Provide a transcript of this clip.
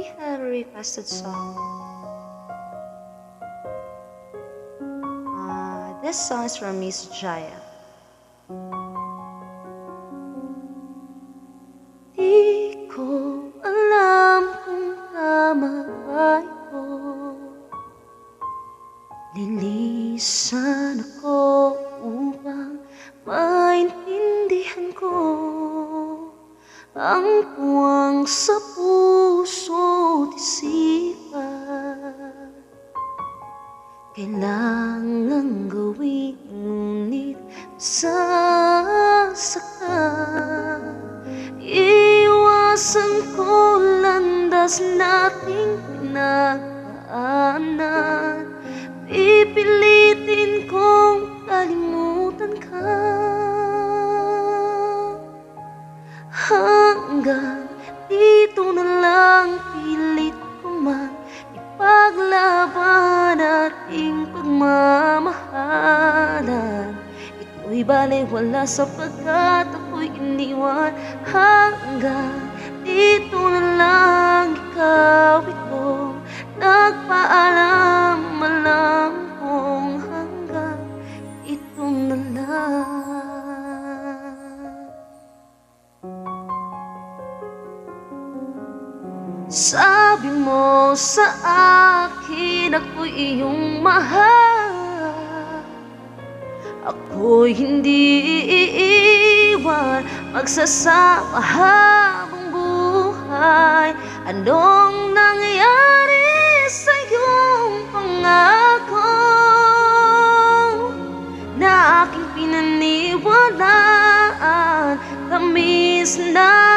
we had a requested song. This song is from Miss Jaya. Di ko alam kung tama ba ito. Lilisan ako upang maintindihan ko ang puwang sa puso't isipan. Kailangang gawin, ngunit sasaktan. Iwasan ko landas nating pinagdaanan. Pipilitin kong kalimutan ka hanggang dito na lang. Pilit ko man ipaglaban ating pagmamahalan. Ito'y balewala sapagkat ako'y iniwan. Hanggang dito na lang, ikaw itong nagpaalam. Alam kong hanggang ito na lang. Sabi mo sa akin ako'y iyong mahal. Ako'y hindi iiwan, magsasama habang buhay. Anong nangyari sa iyong pangako na aking pinaniwalaan? Tamis na